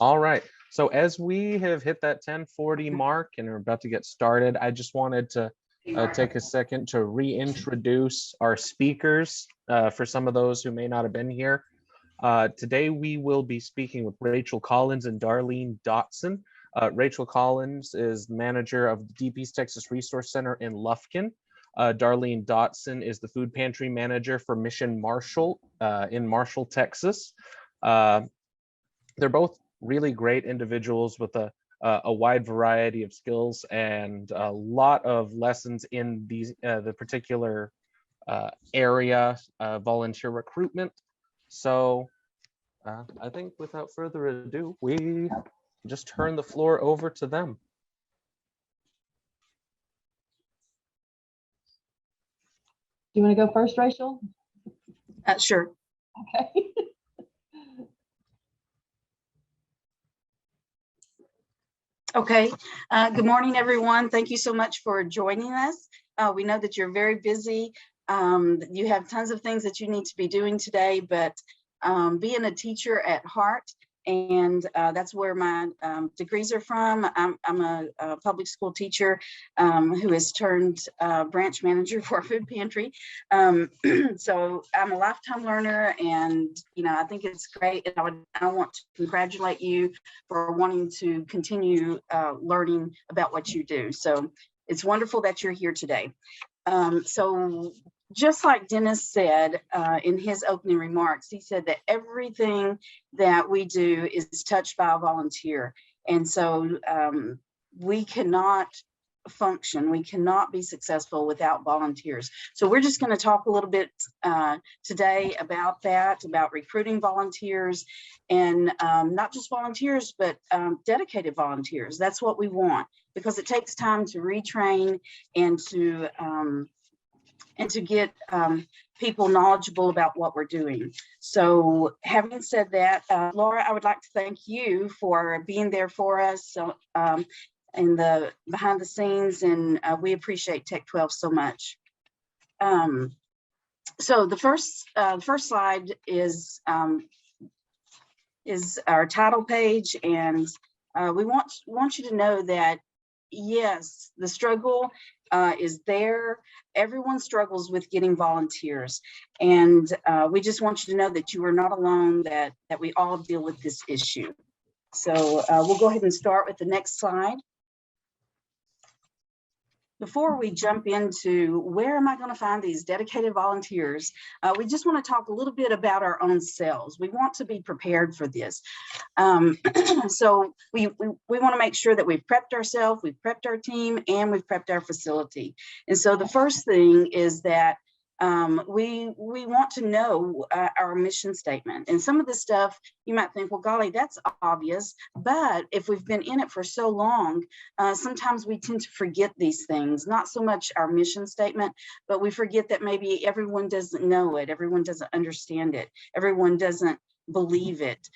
All right. So as we have hit that 10:40 mark and are about to get started, I just wanted to take a second to reintroduce our speakers for some of those who may not have been here. Today we will be speaking with Rachel Collins and Darlene Dotson. Rachel Collins is manager of the Deep East Texas Resource Center in Lufkin. Darlene Dotson is the food pantry manager for Mission Marshall in Marshall, Texas. They're both really great individuals with a wide variety of skills and a lot of lessons in these the particular area, volunteer recruitment. So I think without further ado, we just turn the floor over to them. Do you want to go first, Rachel? Sure. Okay. Okay. Good morning, everyone. Thank you so much for joining us. We know that you're very busy. You have tons of things that you need to be doing today, but being a teacher at heart, and that's where my degrees are from. I'm a public school teacher who has turned branch manager for a food pantry. So I'm a lifetime learner, and I think it's great. And I want to congratulate you for wanting to continue learning about what you do. So it's wonderful that you're here today. So just like Dennis said in his opening remarks, he said that everything that we do is touched by a volunteer. And so we cannot function, we cannot be successful without volunteers. So we're just going to talk a little bit today about that, about recruiting volunteers, and not just volunteers, but dedicated volunteers. That's what we want, because it takes time to retrain and to get people knowledgeable about what we're doing. So having said that, Laura, I would like to thank you for being there for us in the behind the scenes, and we appreciate Tech 12 so much. So the first slide is our title page, and we want you to know that yes, the struggle is there. Everyone struggles with getting volunteers, and we just want you to know that you are not alone, that we all deal with this issue. So we'll go ahead and start with the next slide. Before we jump into where am I going to find these dedicated volunteers, we just want to talk a little bit about our own selves. We want to be prepared for this. So we want to make sure that we've prepped ourselves, we've prepped our team, and we've prepped our facility. And so the first thing is that we want to know our mission statement. And some of this stuff you might think, well, golly, that's obvious. But if we've been in it for so long, sometimes we tend to forget these things, not so much our mission statement, but we forget that maybe everyone doesn't know it. Everyone doesn't understand it. Everyone doesn't believe it.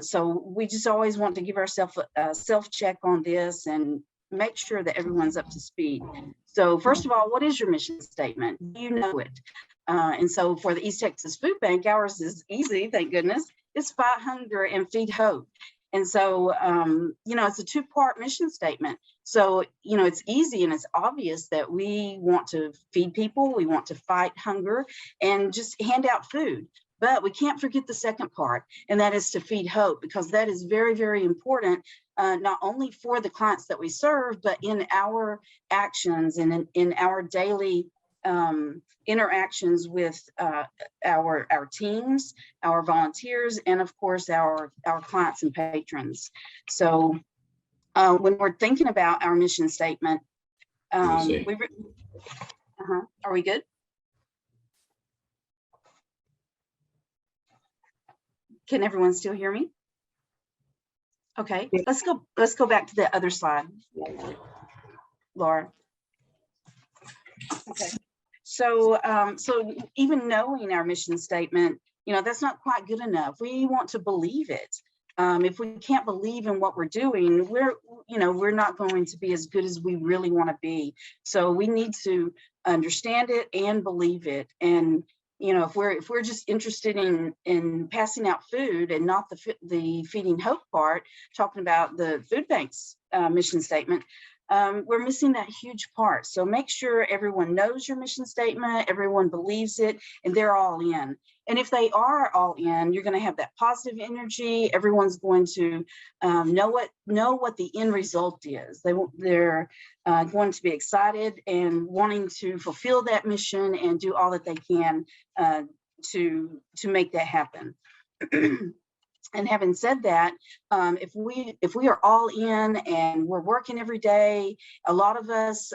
So we just always want to give ourselves a self-check on this and make sure that everyone's up to speed. So first of all, what is your mission statement? You know it. And so for the East Texas Food Bank, ours is easy, thank goodness. It's Fight Hunger and Feed Hope. And so, it's a two-part mission statement. So, it's easy and it's obvious that we want to feed people, we want to fight hunger and just hand out food. But we can't forget the second part, and that is to feed hope, because that is very, very important, not only for the clients that we serve, but in our actions and in our daily interactions with our teams, our volunteers, and of course, our clients and patrons. So when we're thinking about our mission statement, are we good? Can everyone still hear me? Okay, let's go back to the other slide, Laura. Okay, so even knowing our mission statement, that's not quite good enough. We want to believe it. If we can't believe in what we're doing, we're not going to be as good as we really want to be. So we need to understand it and believe it. And if we're just interested in passing out food and not the Feeding Hope part, talking about the food bank's mission statement, we're missing that huge part. So make sure everyone knows your mission statement, everyone believes it, and they're all in. And if they are all in, you're going to have that positive energy. Everyone's going to know what the end result is. They're going to be excited and wanting to fulfill that mission and do all that they can to make that happen. And having said that, if we are all in and we're working every day, a lot of us,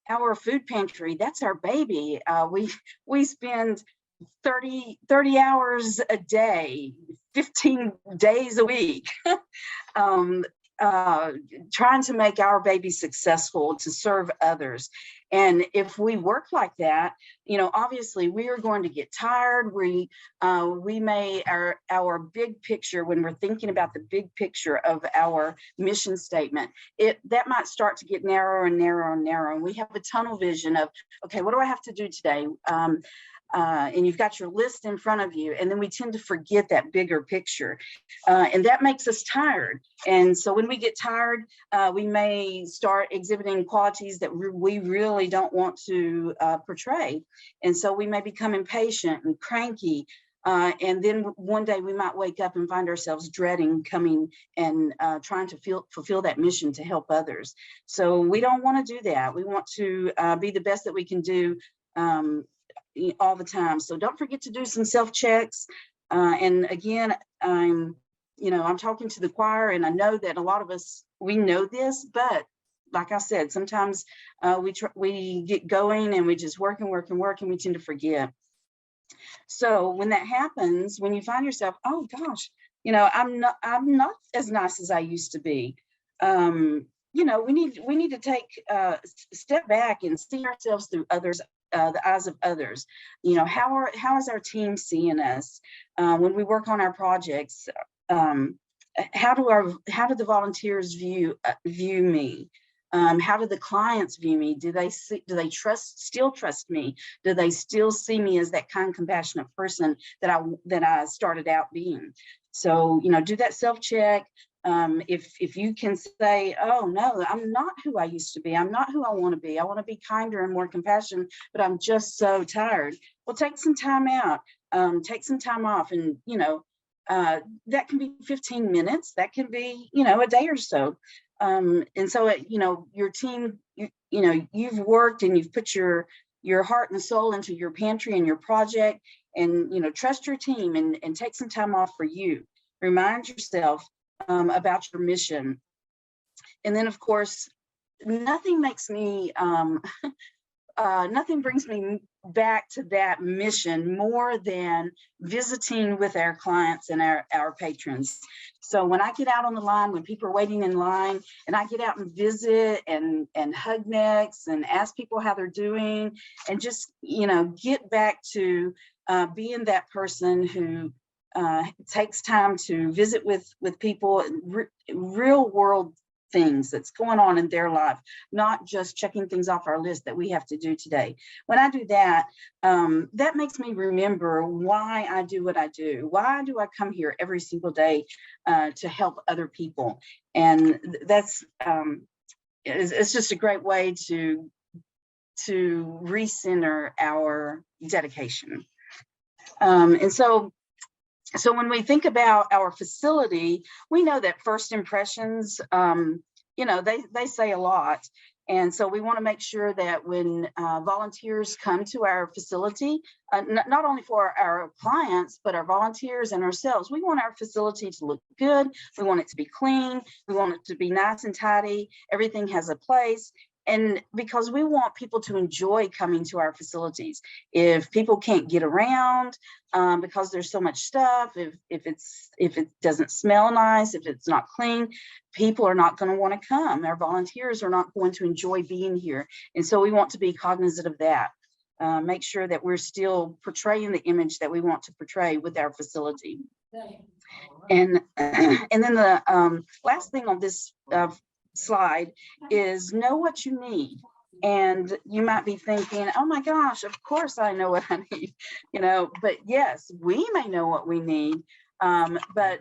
our food pantry, that's our baby. We spend 30 hours a day, 15 days a week, trying to make our baby successful, to serve others. And if we work like that, obviously we are going to get tired. We may, our big picture, when we're thinking about the big picture of our mission statement, that might start to get narrower and narrower and narrower. And we have a tunnel vision of, okay, what do I have to do today? And you've got your list in front of you, and then we tend to forget that bigger picture, and that makes us tired. And so when we get tired, we may start exhibiting qualities that we really don't want to portray, and so we may become impatient and cranky, and then one day we might wake up and find ourselves dreading coming and trying to fulfill that mission to help others. So we don't want to do that. We want to be the best that we can do all the time. So don't forget to do some self-checks. And again, I'm talking to the choir, and I know that a lot of us, we know this, but like I said, sometimes we get going and we just work and we tend to forget. So when that happens, when you find yourself, oh gosh, I'm not as nice as I used to be. We need to take a step back and see ourselves through others. The eyes of others. How is our team seeing us when we work on our projects? How do the volunteers view me? How do the clients view me? Do they still trust me? Do they still see me as that kind, compassionate person that I started out being? So do that self-check. If you can say, oh no, I'm not who I used to be. I'm not who I want to be. I want to be kinder and more compassionate, but I'm just so tired. Well, take some time out, take some time off, and that can be 15 minutes. That can be a day or so. And so your team, you've worked and you've put your heart and soul into your pantry and your project, and trust your team and take some time off for you. Remind yourself about your mission. And then, of course, nothing brings me back to that mission more than visiting with our clients and our patrons. So when I get out on the line, when people are waiting in line, and I get out and visit and hug necks and ask people how they're doing, and just get back to being that person who takes time to visit with people, real world things that's going on in their life, not just checking things off our list that we have to do today. When I do that, that makes me remember why I do what I do. Why do I come here every single day to help other people? And that's it's just a great way to recenter our dedication. And so when we think about our facility, we know that first impressions, they say a lot. And so we want to make sure that when volunteers come to our facility, not only for our clients, but our volunteers and ourselves, we want our facility to look good. We want it to be clean. We want it to be nice and tidy. Everything has a place. And because we want people to enjoy coming to our facilities. If people can't get around because there's so much stuff, if it doesn't smell nice, if it's not clean, people are not going to want to come. Our volunteers are not going to enjoy being here. And so we want to be cognizant of that. Make sure that we're still portraying the image that we want to portray with our facility. And then the last thing on this slide is know what you need. And you might be thinking, oh my gosh, of course I know what I need, but yes, we may know what we need. But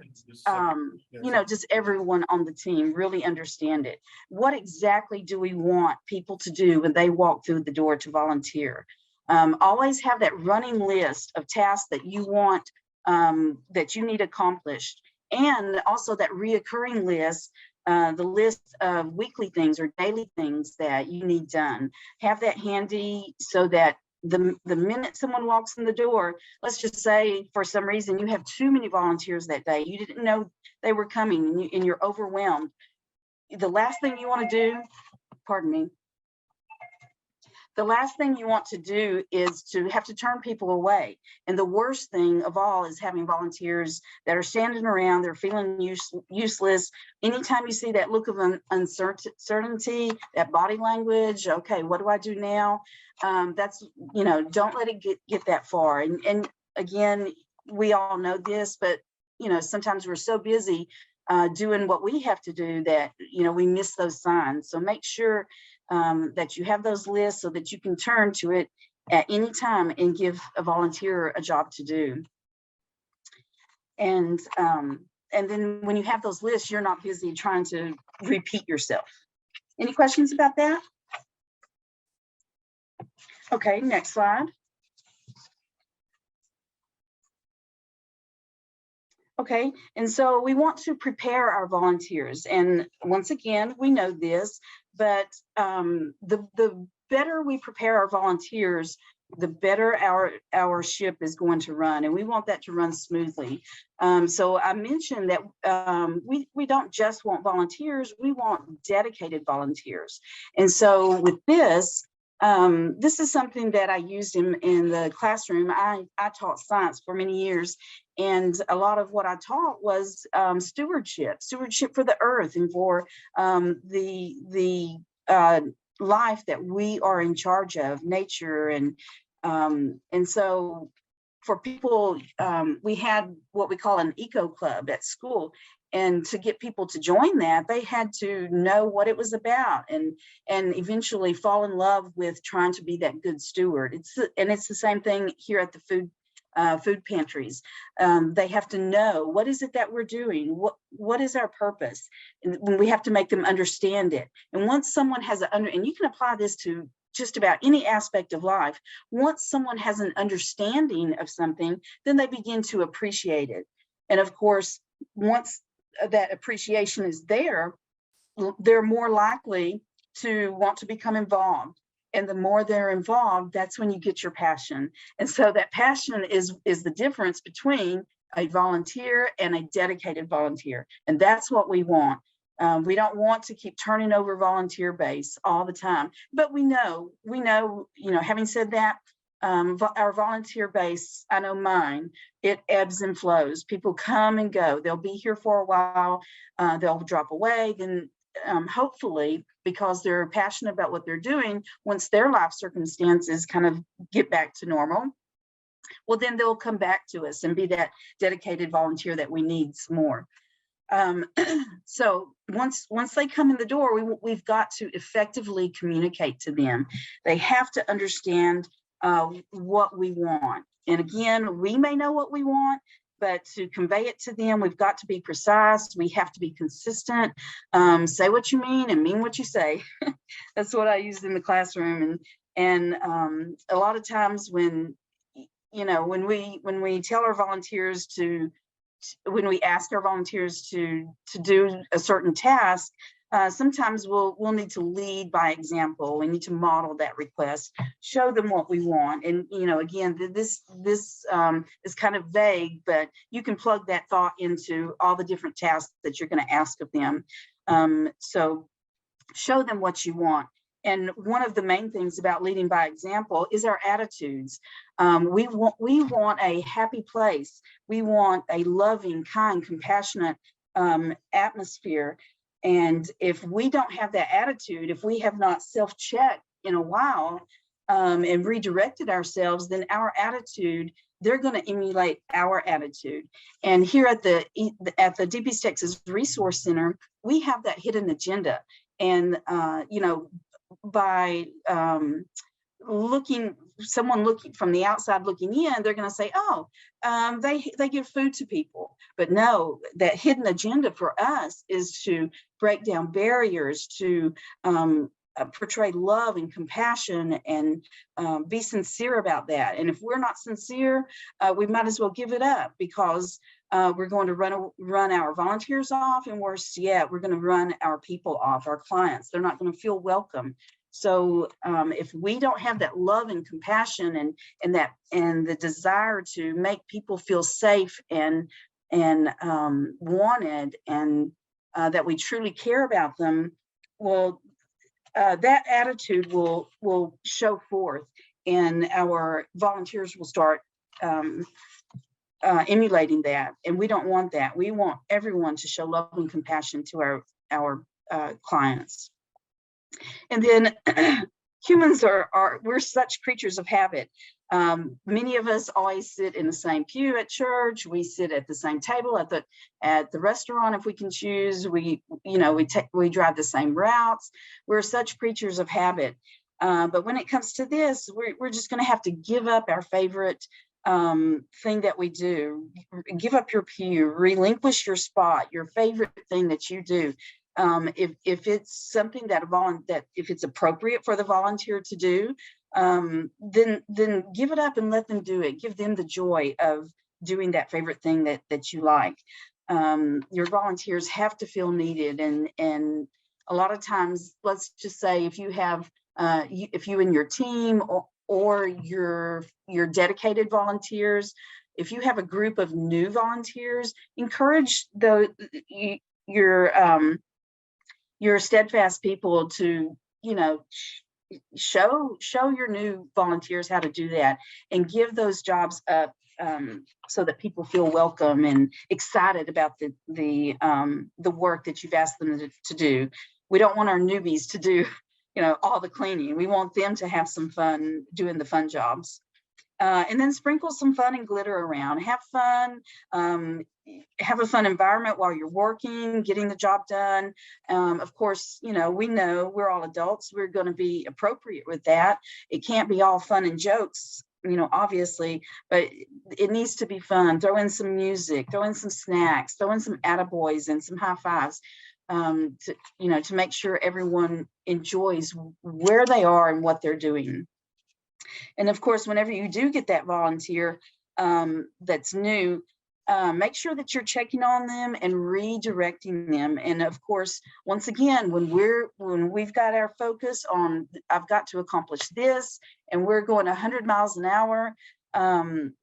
just everyone on the team really understand it. What exactly do we want people to do when they walk through the door to volunteer? Always have that running list of tasks that you want, that you need accomplished, and also that reoccurring list, the list of weekly things or daily things that you need done. Have that handy so that the minute someone walks in the door, let's just say for some reason you have too many volunteers that day, you didn't know they were coming, and you're overwhelmed. The last thing you want to do, pardon me, the last thing you want to do is to have to turn people away. And the worst thing of all is having volunteers that are standing around, they're feeling useless. Anytime you see that look of uncertainty, that body language, okay, what do I do now? That's, don't let it get that far. And again, we all know this, but, sometimes we're so busy doing what we have to do that, we miss those signs. So make sure that you have those lists so that you can turn to it at any time and give a volunteer a job to do. And then when you have those lists, you're not busy trying to repeat yourself. Any questions about that? Okay, next slide. Okay, and so we want to prepare our volunteers. And once again, we know this, but the better we prepare our volunteers, the better our ship is going to run. And we want that to run smoothly. So I mentioned that we don't just want volunteers, we want dedicated volunteers. And so with this, this is something that I used in the classroom. I taught science for many years, and a lot of what I taught was stewardship for the earth and for the life that we are in charge of, nature. And so for people, we had what we call an eco club at school. And to get people to join that, they had to know what it was about and eventually fall in love with trying to be that good steward. It's the same thing here at the food pantries. They have to know, what is it that we're doing? What is our purpose? And we have to make them understand it. And once someone has and you can apply this to just about any aspect of life. Once someone has an understanding of something, then they begin to appreciate it. And of course, once that appreciation is there, they're more likely to want to become involved. And the more they're involved, that's when you get your passion. And so that passion is the difference between a volunteer and a dedicated volunteer. And that's what we want. We don't want to keep turning over volunteer base all the time, but we know, having said that, our volunteer base, I know mine, it ebbs and flows. People come and go. They'll be here for a while. They'll drop away. Then hopefully, because they're passionate about what they're doing, once their life circumstances kind of get back to normal, well, then they'll come back to us and be that dedicated volunteer that we need some more. So once they come in the door, we've got to effectively communicate to them. They have to understand what we want. And again, we may know what we want, but to convey it to them, we've got to be precise. We have to be consistent. Say what you mean and mean what you say. That's what I used in the classroom. And a lot of times when we tell our volunteers when we ask our volunteers to do a certain task, sometimes we'll need to lead by example. We need to model that request, show them what we want. And, again, this is kind of vague, but you can plug that thought into all the different tasks that you're going to ask of them. So show them what you want. And one of the main things about leading by example is our attitudes. We want a happy place. We want a loving, kind, compassionate atmosphere. And if we don't have that attitude, if we have not self-checked in a while and redirected ourselves, then our attitude, they're going to emulate our attitude. And here at the Deep East Texas Resource Center, we have that hidden agenda. And, by someone looking from the outside looking in, they're going to say, oh, they give food to people. But no, that hidden agenda for us is to break down barriers, to portray love and compassion, and be sincere about that. And if we're not sincere, we might as well give it up, because we're going to run our volunteers off, and worse yet, we're going to run our people off, our clients. They're not going to feel welcome. So if we don't have that love and compassion and the desire to make people feel safe and wanted, and that we truly care about them, well, that attitude will show forth, and our volunteers will start emulating that. And we don't want that. We want everyone to show love and compassion to our clients. And then humans we're such creatures of habit. Many of us always sit in the same pew at church. We sit at the same table at the restaurant if we can choose. We drive the same routes. We're such creatures of habit. But when it comes to this, we're just going to have to give up our favorite thing that we do. Give up your pew, relinquish your spot, your favorite thing that you do. If it's something that if it's appropriate for the volunteer to do, then give it up and let them do it. Give them the joy of doing that favorite thing that you like. Your volunteers have to feel needed, and a lot of times, let's just say if you have if you and your team or your dedicated volunteers, if you have a group of new volunteers, encourage your steadfast people to, show your new volunteers how to do that, and give those jobs up so that people feel welcome and excited about the work that you've asked them to do. We don't want our newbies to do, all the cleaning. We want them to have some fun doing the fun jobs. And then sprinkle some fun and glitter around. Have fun. Have a fun environment while you're working, getting the job done. Of course, we know we're all adults. We're going to be appropriate with that. It can't be all fun and jokes, obviously, but it needs to be fun. Throw in some music, throw in some snacks, throw in some attaboys and some high fives, to make sure everyone enjoys where they are and what they're doing. And of course, whenever you do get that volunteer that's new, make sure that you're checking on them and redirecting them. And of course, once again, when we've got our focus on, I've got to accomplish this, and we're going 100 miles an hour,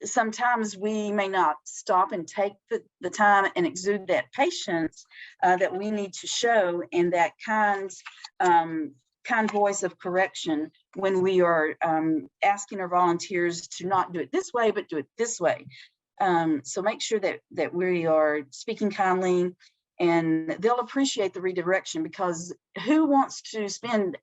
sometimes we may not stop and take the time and exude that patience that we need to show, and that kind voice of correction when we are asking our volunteers to not do it this way, but do it this way. So make sure that we are speaking kindly, and they'll appreciate the redirection, because who wants to spend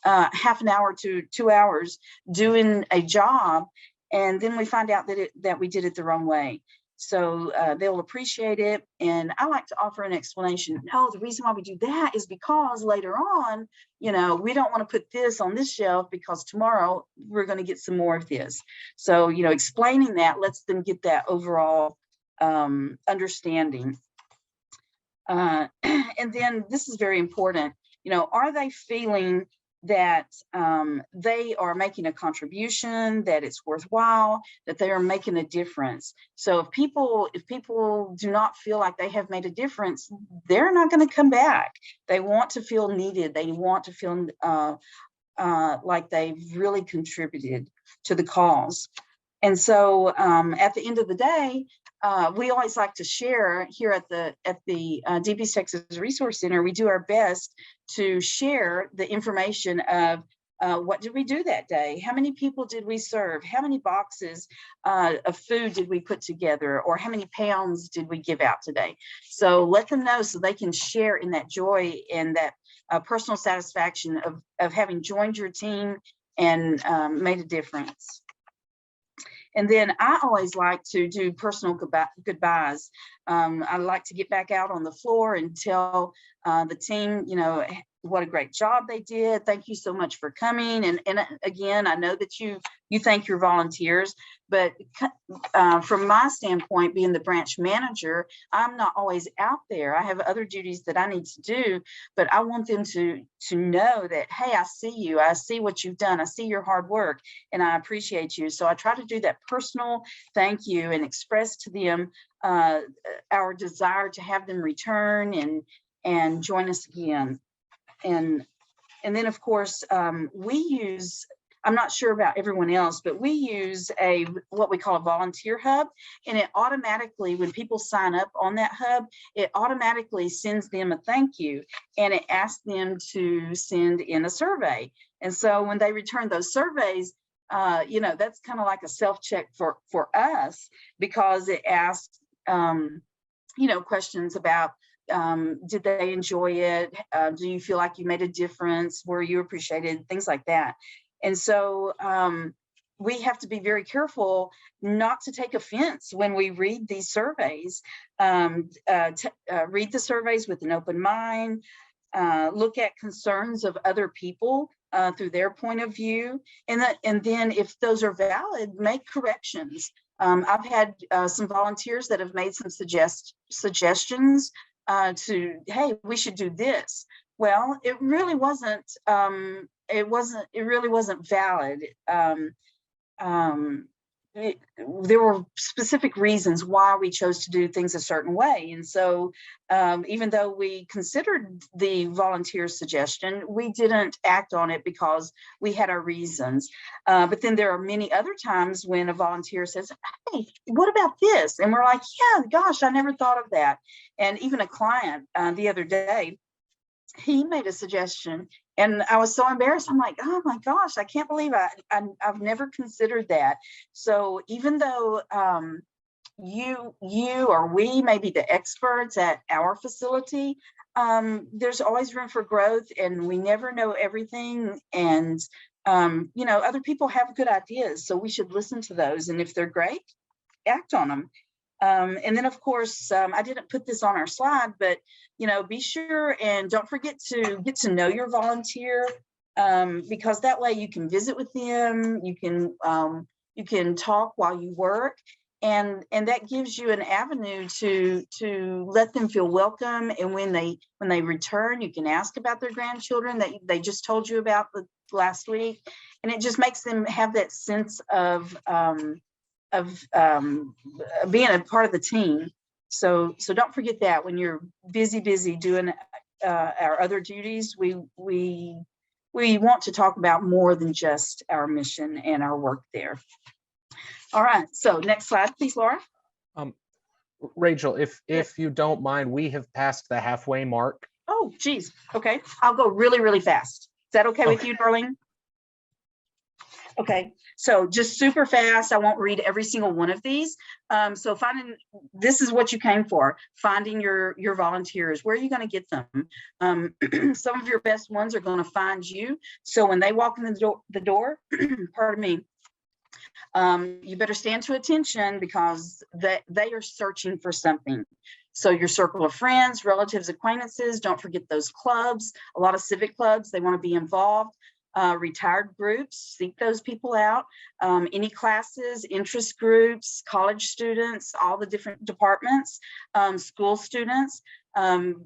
half an hour to 2 hours doing a job, and then we find out that we did it the wrong way? So they'll appreciate it. And I like to offer an explanation. No, the reason why we do that is because later on, we don't want to put this on this shelf, because tomorrow we're going to get some more of this. So, explaining that lets them get that overall understanding. And then this is very important. Are they feeling that they are making a contribution, that it's worthwhile, that they are making a difference? So if people do not feel like they have made a difference, they're not going to come back. They want to feel needed. They want to feel like they've really contributed to the cause. And so at the end of the day, we always like to share here at the DPS Texas Resource Center. We do our best to share the information of what did we do that day? How many people did we serve? How many boxes of food did we put together? Or how many pounds did we give out today? So let them know, so they can share in that joy and that personal satisfaction of having joined your team and made a difference. And then I always like to do personal goodbyes. I like to get back out on the floor and tell the team, what a great job they did. Thank you so much for coming. And again, I know that you thank your volunteers, but from my standpoint, being the branch manager, I'm not always out there. I have other duties that I need to do, but I want them to know that, hey, I see you. I see what you've done. I see your hard work, and I appreciate you. So I try to do that personal thank you and express to them our desire to have them return and join us again. And then, of course, we use, I'm not sure about everyone else, but we use what we call a volunteer hub. And it automatically, when people sign up on that hub, it automatically sends them a thank you. And it asks them to send in a survey. And so when they return those surveys, that's kind of like a self-check for us, because it asks, questions about, did they enjoy it? Do you feel like you made a difference? Were you appreciated? Things like that. And so we have to be very careful not to take offense when we read these surveys. Read the surveys with an open mind. Look at concerns of other people through their point of view. And then if those are valid, make corrections. I've had some volunteers that have made some suggestions to, hey, we should do this. Well, it really wasn't. It really wasn't valid. There were specific reasons why we chose to do things a certain way. And so even though we considered the volunteer suggestion, we didn't act on it because we had our reasons. But then there are many other times when a volunteer says, hey, what about this? And we're like, yeah, gosh, I never thought of that. And even a client the other day, he made a suggestion, and I was so embarrassed. I'm like, oh my gosh, I can't believe I've never considered that. So even though you or we may be the experts at our facility, there's always room for growth, and we never know everything. And other people have good ideas, so we should listen to those. And if they're great, act on them. And then, of course, I didn't put this on our slide, but, be sure and don't forget to get to know your volunteer, because that way you can visit with them, you can talk while you work, and that gives you an avenue to let them feel welcome. And when they return, you can ask about their grandchildren that they just told you about last week, and it just makes them have that sense of being a part of the team. So don't forget that when you're busy doing our other duties, we want to talk about more than just our mission and our work there. All right, so next slide, please, Laura. Rachel, if you don't mind, we have passed the halfway mark. Oh, geez. Okay, I'll go really fast. Is that okay with you, Darlene? Okay, so just super fast. I won't read every single one of these. So this is what you came for, finding your volunteers. Where are you going to get them? Some of your best ones are going to find you. So when they walk in the door, pardon me, you better stand to attention, because they are searching for something. So your circle of friends, relatives, acquaintances, don't forget those clubs, a lot of civic clubs, they want to be involved. Retired groups, seek those people out. Any classes, interest groups, college students, all the different departments, school students.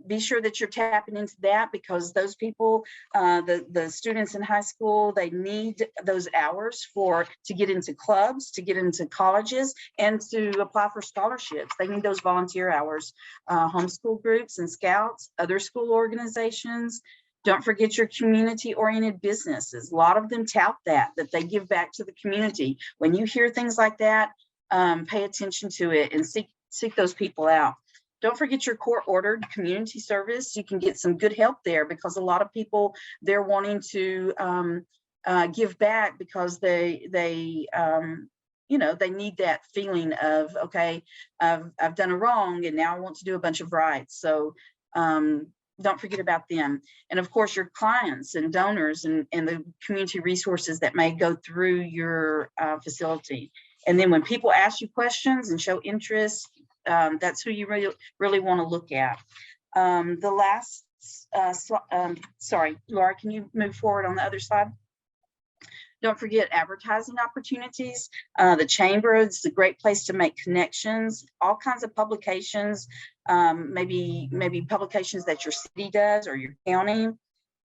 Be sure that you're tapping into that, because those people, the students in high school, they need those hours to get into clubs, to get into colleges, and to apply for scholarships. They need those volunteer hours. Homeschool groups and scouts, other school organizations. Don't forget your community-oriented businesses. A lot of them tout that they give back to the community. When you hear things like that, pay attention to it and seek those people out. Don't forget your court-ordered community service. You can get some good help there, because a lot of people, they're wanting to give back because they need that feeling of, okay, I've done a wrong and now I want to do a bunch of rights. So don't forget about them. And of course, your clients and donors and the community resources that may go through your facility. And then when people ask you questions and show interest, that's who you really want to look at. The last sorry, Laura, can you move forward on the other slide? Don't forget advertising opportunities. The chamber is a great place to make connections, all kinds of publications, maybe publications that your city does or your county.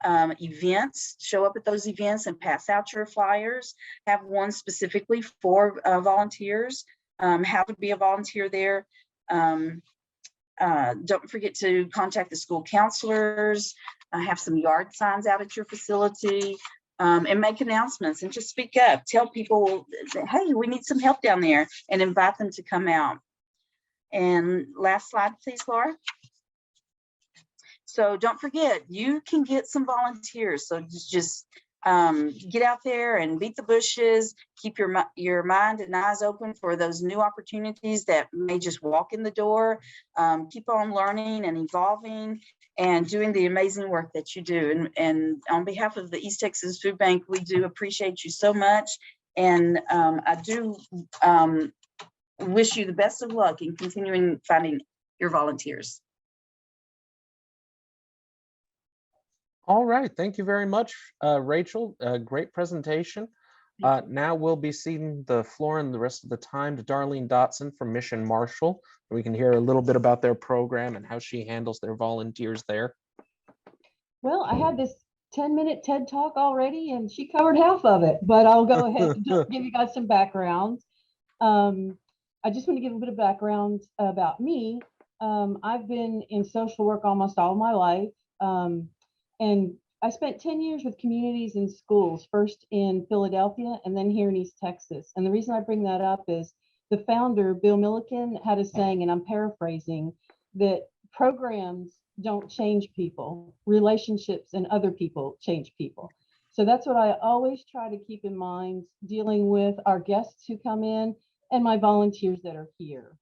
Events, show up at those events and pass out your flyers. Have one specifically for volunteers. How to be a volunteer there. Don't forget to contact the school counselors. Have some yard signs out at your facility. And make announcements and just speak up. Tell people, hey, we need some help down there, and invite them to come out. And last slide, please, Laura. So don't forget, you can get some volunteers. So just get out there and beat the bushes. Keep your mind and eyes open for those new opportunities that may just walk in the door. Keep on learning and evolving and doing the amazing work that you do. And on behalf of the East Texas Food Bank, we do appreciate you so much. And I do wish you the best of luck in continuing finding your volunteers. All right, thank you very much, Rachel. Great presentation. Now we'll be ceding the floor and the rest of the time to Darlene Dotson from Mission Marshall. We can hear a little bit about their program and how she handles their volunteers there. Well, I had this 10-minute TED Talk already, and she covered half of it, but I'll go ahead and just give you guys some background. I just want to give a bit of background about me. I've been in social work almost all my life, and I spent 10 years with communities and schools, first in Philadelphia and then here in East Texas. And the reason I bring that up is the founder, Bill Milliken, had a saying, and I'm paraphrasing, that programs don't change people, relationships and other people change people. So that's what I always try to keep in mind, dealing with our guests who come in and my volunteers that are here.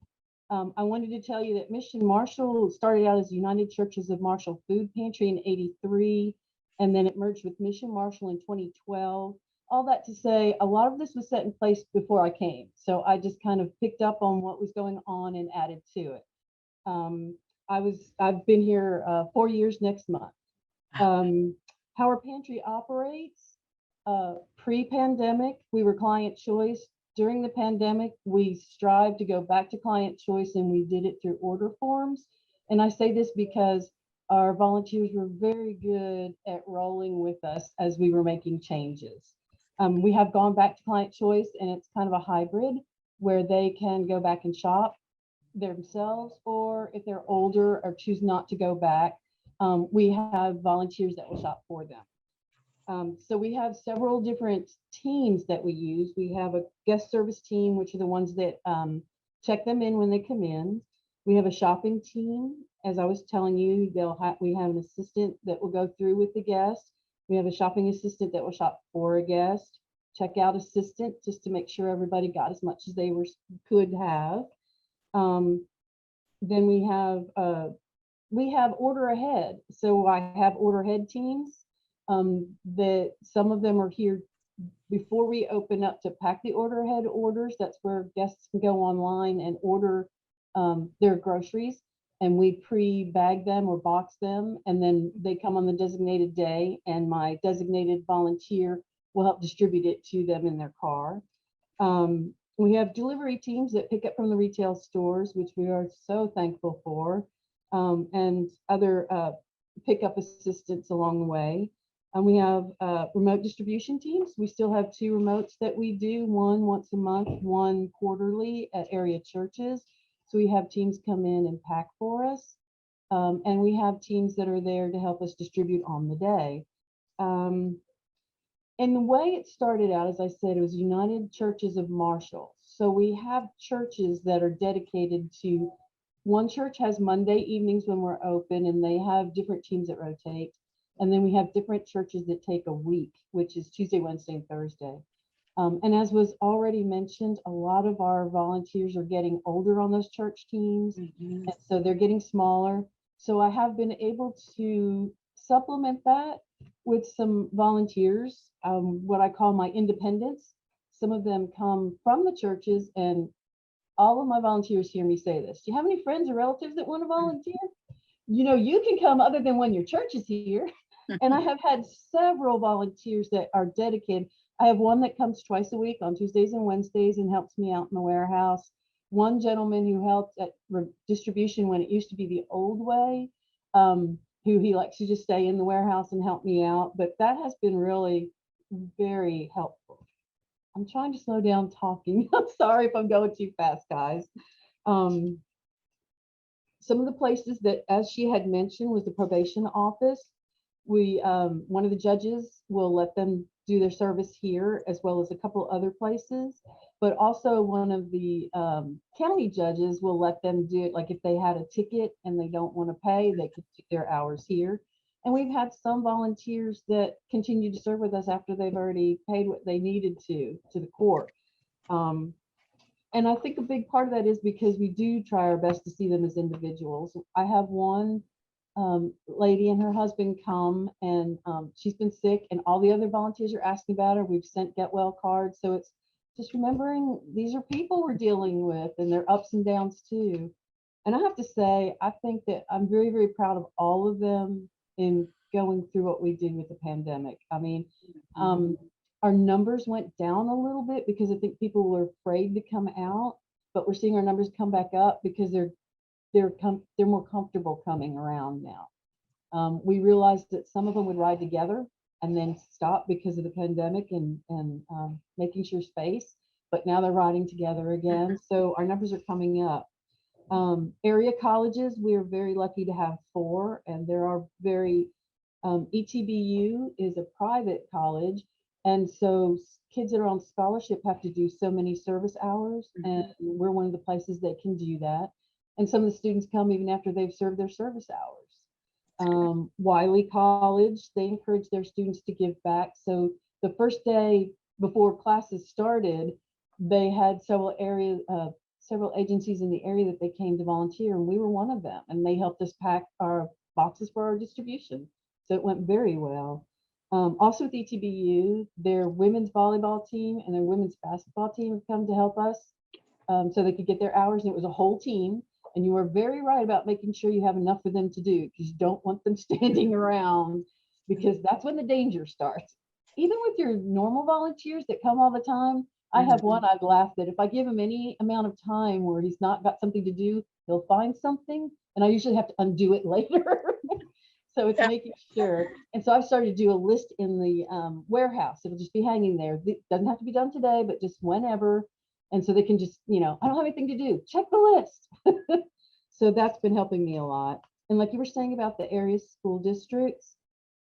I wanted to tell you that Mission Marshall started out as United Churches of Marshall Food Pantry in '83, and then it merged with Mission Marshall in 2012. All that to say, a lot of this was set in place before I came. So I just kind of picked up on what was going on and added to it. I've been here 4 years next month. How our pantry operates, pre-pandemic, we were client choice. During the pandemic, we strived to go back to client choice, and we did it through order forms. And I say this because our volunteers were very good at rolling with us as we were making changes. We have gone back to client choice, and it's kind of a hybrid where they can go back and shop themselves, or if they're older or choose not to go back, we have volunteers that will shop for them. So we have several different teams that we use. We have a guest service team, which are the ones that check them in when they come in. We have a shopping team. As I was telling you, we have an assistant that will go through with the guest. We have a shopping assistant that will shop for a guest. Checkout assistant, just to make sure everybody got as much as they could have. Then we have order ahead. So I have order ahead teams. That some of them are here before we open up to pack the order ahead orders. That's where guests can go online and order their groceries, and we pre-bag them or box them, and then they come on the designated day, and my designated volunteer will help distribute it to them in their car. We have delivery teams that pick up from the retail stores, which we are so thankful for, and other pickup assistants along the way. And we have remote distribution teams. We still have 2 remotes that we do, one once a month, one quarterly at area churches. So we have teams come in and pack for us. And we have teams that are there to help us distribute on the day. And the way it started out, as I said, it was United Churches of Marshall. So we have churches that are dedicated to, one church has Monday evenings when we're open, and they have different teams that rotate. And then we have different churches that take a week, which is Tuesday, Wednesday, and Thursday. And as was already mentioned, a lot of our volunteers are getting older on those church teams. And so they're getting smaller. So I have been able to supplement that with some volunteers, what I call my independents. Some of them come from the churches, and all of my volunteers hear me say this. Do you have any friends or relatives that want to volunteer? you can come other than when your church is here. And I have had several volunteers that are dedicated. I have one that comes twice a week on Tuesdays and Wednesdays and helps me out in the warehouse. One gentleman who helped at distribution when it used to be the old way, who he likes to just stay in the warehouse and help me out. But that has been really very helpful. I'm trying to slow down talking. I'm sorry if I'm going too fast, guys. Some of the places that, as she had mentioned, was the probation office. One of the judges will let them do their service here, as well as a couple other places. But also one of the county judges will let them do it. Like if they had a ticket and they don't want to pay, they could do their hours here. And we've had some volunteers that continue to serve with us after they've already paid what they needed to the court. And I think a big part of that is because we do try our best to see them as individuals. I have one lady and her husband come, and she's been sick, and all the other volunteers are asking about her. We've sent get well cards. So it's just remembering these are people we're dealing with, and their ups and downs too. And I have to say, I think that I'm very, very proud of all of them in going through what we did with the pandemic. I mean, our numbers went down a little bit because I think people were afraid to come out, but we're seeing our numbers come back up because they're more comfortable coming around now. We realized that some of them would ride together and then stop because of the pandemic and making sure space, but now they're riding together again. So our numbers are coming up. Area colleges, we're very lucky to have 4, and there are ETBU is a private college, and so kids that are on scholarship have to do so many service hours, and we're one of the places that can do that. And some of the students come even after they've served their service hours. Wiley College, they encourage their students to give back. So the first day before classes started, they had several agencies in the area that they came to volunteer, and we were one of them, and they helped us pack our boxes for our distribution. So it went very well. Also with ETBU, their women's volleyball team and their women's basketball team have come to help us so they could get their hours, and it was a whole team. And you are very right about making sure you have enough for them to do, because you don't want them standing around, because that's when the danger starts. Even with your normal volunteers that come all the time, I have one I've laughed that if I give him any amount of time where he's not got something to do, he'll find something, and I usually have to undo it later. So it's making sure. And so I've started to do a list in the warehouse. It'll just be hanging there. It doesn't have to be done today, but just whenever. And so they can just, I don't have anything to do. Check the list. So that's been helping me a lot. And like you were saying about the area school districts,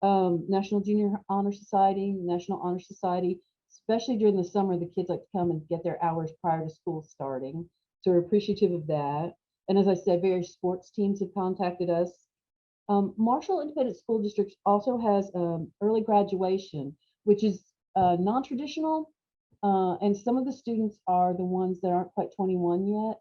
National Junior Honor Society, National Honor Society, especially during the summer, the kids like to come and get their hours prior to school starting. So we're appreciative of that. And as I said, various sports teams have contacted us. Marshall Independent School Districts also has early graduation, which is non-traditional. And some of the students are the ones that aren't quite 21 yet.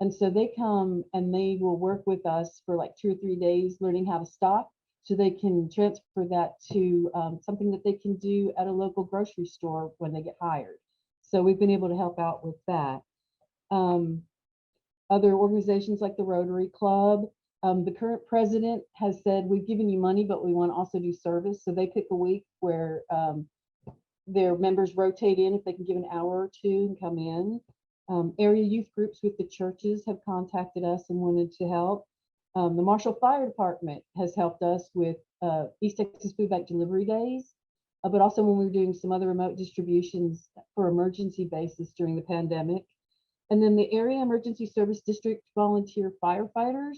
And so they come and they will work with us for like 2 or 3 days learning how to stock, so they can transfer that to something that they can do at a local grocery store when they get hired. So we've been able to help out with that. Other organizations like the Rotary Club, the current president has said, we've given you money, but we want to also do service. So they pick a week where their members rotate in if they can give an hour or 2 and come in. Area youth groups with the churches have contacted us and wanted to help. The Marshall Fire Department has helped us with East Texas Food Bank delivery days, but also when we were doing some other remote distributions for emergency basis during the pandemic. And then the Area Emergency Service District volunteer firefighters,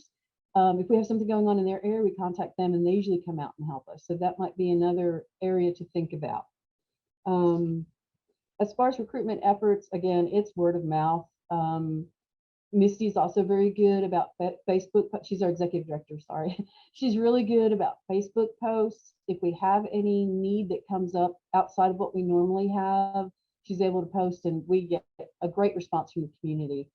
if we have something going on in their area, we contact them and they usually come out and help us. So that might be another area to think about. As far as recruitment efforts, again, it's word of mouth. Misty's also very good about Facebook. She's our executive director, sorry. She's really good about Facebook posts. If we have any need that comes up outside of what we normally have, she's able to post, and we get a great response from the community.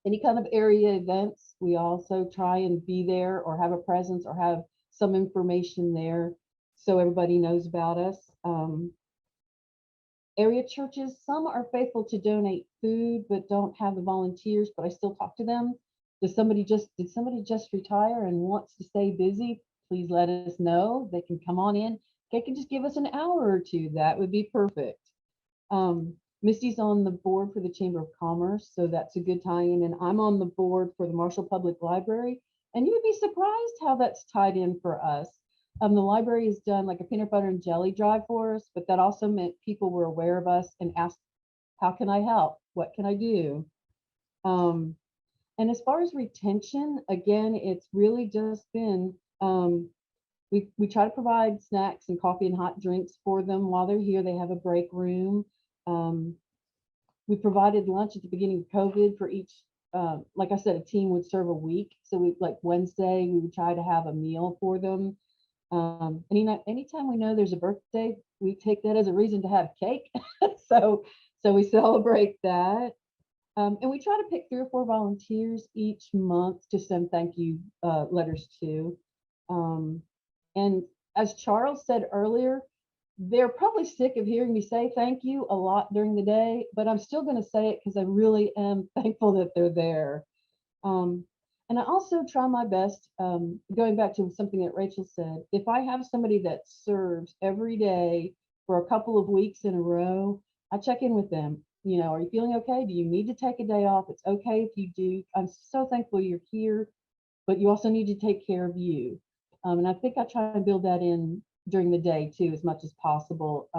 Any kind of area events, we also try and be there or have a presence or have some information there so everybody knows about us. Area churches, some are faithful to donate food but don't have the volunteers, but I still talk to them did somebody just retire and wants to stay busy? Please let us know. They can come on in. They can just give us an hour or two. That would be perfect. Misty's on the board for the Chamber of Commerce, so that's a good tie-in. And I'm on the board for the Marshall Public Library. And you would be surprised how that's tied in for us. The library has done like a peanut butter and jelly drive for us, but that also meant people were aware of us and asked, how can I help? What can I do? And as far as retention, again, it's really just been, we try to provide snacks and coffee and hot drinks for them while they're here. They have a break room. We provided lunch at the beginning of COVID for each, like I said, a team would serve a week. So we, like Wednesday, we would try to have a meal for them. Anytime we know there's a birthday, we take that as a reason to have cake. So we celebrate that. And we try to pick 3 or 4 volunteers each month to send thank you letters to. And as Charles said earlier, they're probably sick of hearing me say thank you a lot during the day, but I'm still going to say it because I really am thankful that they're there. And I also try my best, going back to something that Rachel said, if I have somebody that serves every day for a couple of weeks in a row, I check in with them. You know, are you feeling okay? Do you need to take a day off? It's okay if you do. I'm so thankful you're here, but you also need to take care of you. And I think I try and build that in during the day too, as much as possible,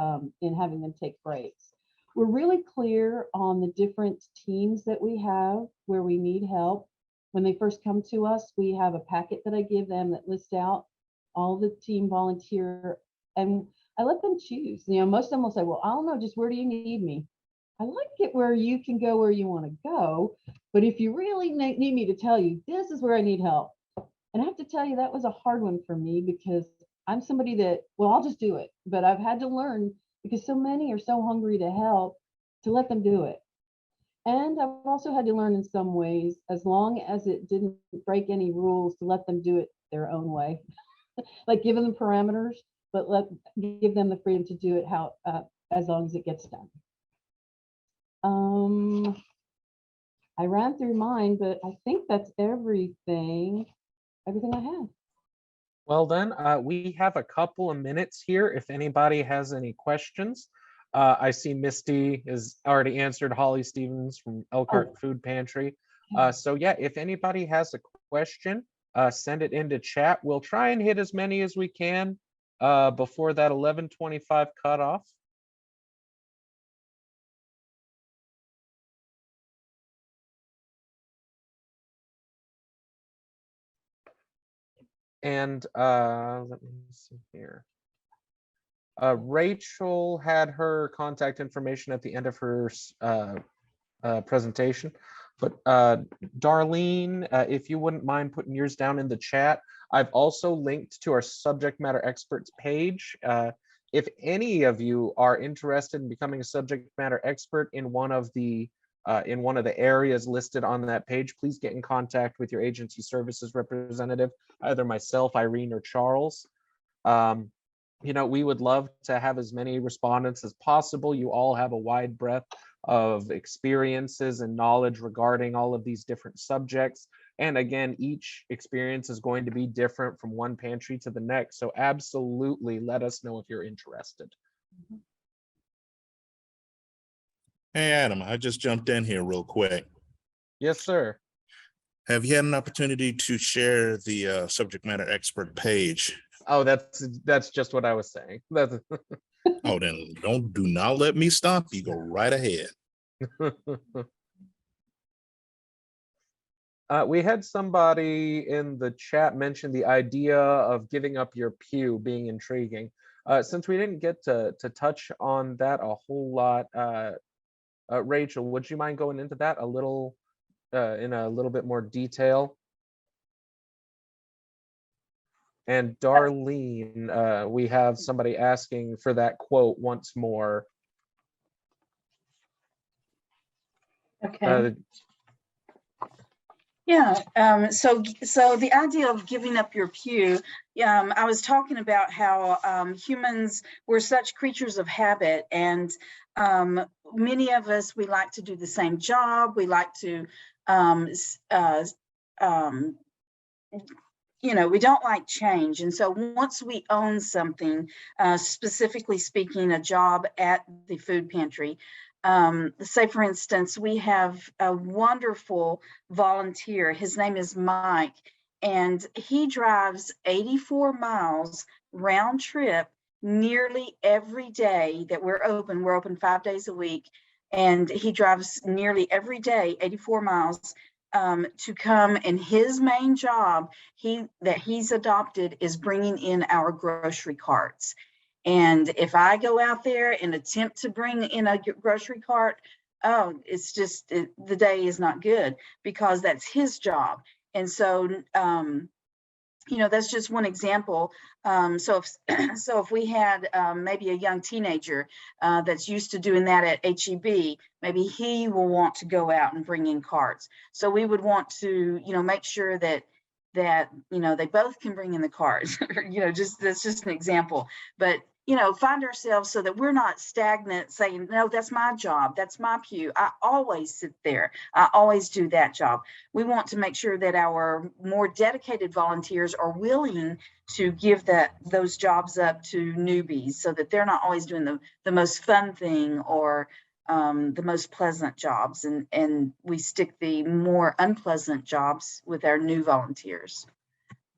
in having them take breaks. We're really clear on the different teams that we have where we need help. When they first come to us, we have a packet that I give them that lists out all the team volunteer, and I let them choose. You know, most of them will say, well, I don't know, just where do you need me? I like it where you can go where you want to go, but if you really need me to tell you, this is where I need help. And I have to tell you, that was a hard one for me because I'm somebody that, well, I'll just do it. But I've had to learn, because so many are so hungry to help, to let them do it. And I've also had to learn in some ways, as long as it didn't break any rules, to let them do it their own way. Like give them parameters, but give them the freedom to do it how as long as it gets done. I ran through mine, but I think that's everything I have. Well then, we have a couple of minutes here if anybody has any questions. I see Misty has already answered, Holly Stevens from Elkhart Food Pantry. So yeah, if anybody has a question, send it into chat. We'll try and hit as many as we can before that 11:25 cutoff. And let me see here. Rachel had her contact information at the end of her presentation, but Darlene, if you wouldn't mind putting yours down in the chat. I've also linked to our subject matter experts page. If any of you are interested in becoming a subject matter expert in one of the areas listed on that page, please get in contact with your agency services representative, either myself, Irene, or Charles. You know, we would love to have as many respondents as possible. You all have a wide breadth of experiences and knowledge regarding all of these different subjects. And again, each experience is going to be different from one pantry to the next. So absolutely let us know if you're interested. Hey, Adam, I just jumped in here real quick. Yes, sir. Have you had an opportunity to share the subject matter expert page? Oh, that's just what I was saying. Oh, then do not let me stop you. Go right ahead. We had somebody in the chat mention the idea of giving up your pew being intriguing. Since we didn't get to touch on that a whole lot, Rachel, would you mind going into that a little in a little bit more detail? And Darlene, we have somebody asking for that quote once more. Okay. Yeah, so the idea of giving up your pew, I was talking about how humans, we're such creatures of habit, and many of us, we like to do the same job. We like to we don't like change. And so once we own something, specifically speaking, a job at the food pantry, say for instance, we have a wonderful volunteer. His name is Mike, and he drives 84 miles round trip nearly every day that we're open. We're open 5 days a week, and he drives nearly every day 84 miles to come, and his main job that he's adopted is bringing in our grocery carts. And if I go out there and attempt to bring in a grocery cart, it's just the day is not good, because that's his job. And so that's just one example. So if we had maybe a young teenager that's used to doing that at HEB, maybe he will want to go out and bring in carts. So we would want to, make sure that they both can bring in the carts. That's just an example. But find ourselves so that we're not stagnant saying, no, that's my job, that's my pew, I always sit there, I always do that job. We want to make sure that our more dedicated volunteers are willing to give those jobs up to newbies, so that they're not always doing the most fun thing or the most pleasant jobs, and we stick the more unpleasant jobs with our new volunteers.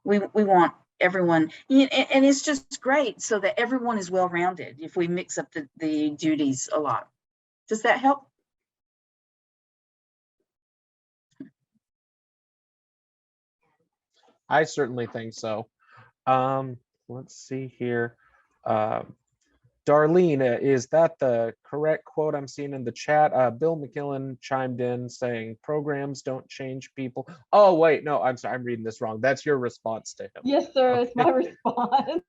We want everyone, and it's just great so that everyone is well-rounded if we mix up the duties a lot. Does that help? I certainly think so. Let's see here. Darlene, is that the correct quote I'm seeing in the chat? Bill McKillen chimed in saying programs don't change people. Oh, wait, no, I'm sorry, I'm reading this wrong. That's your response to him. Yes, sir, it's my response.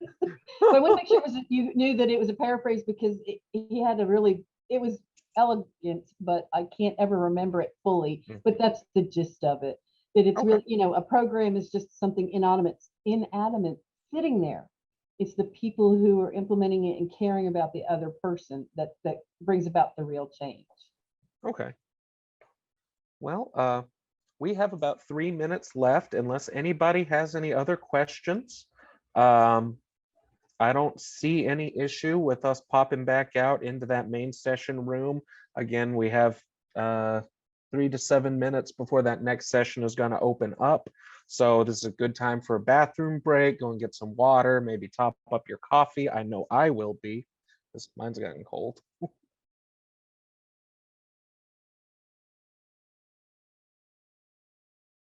So I want to make sure you knew that it was a paraphrase, because he had it was elegant, but I can't ever remember it fully. But that's the gist of it. That it's really, a program is just something inanimate sitting there. It's the people who are implementing it and caring about the other person that brings about the real change. Okay. Well, we have about 3 minutes left, unless anybody has any other questions. I don't see any issue with us popping back out into that main session room. Again, we have 3 to 7 minutes before that next session is going to open up. So this is a good time for a bathroom break. Go and get some water, maybe top up your coffee. I know I will be, because mine's gotten cold.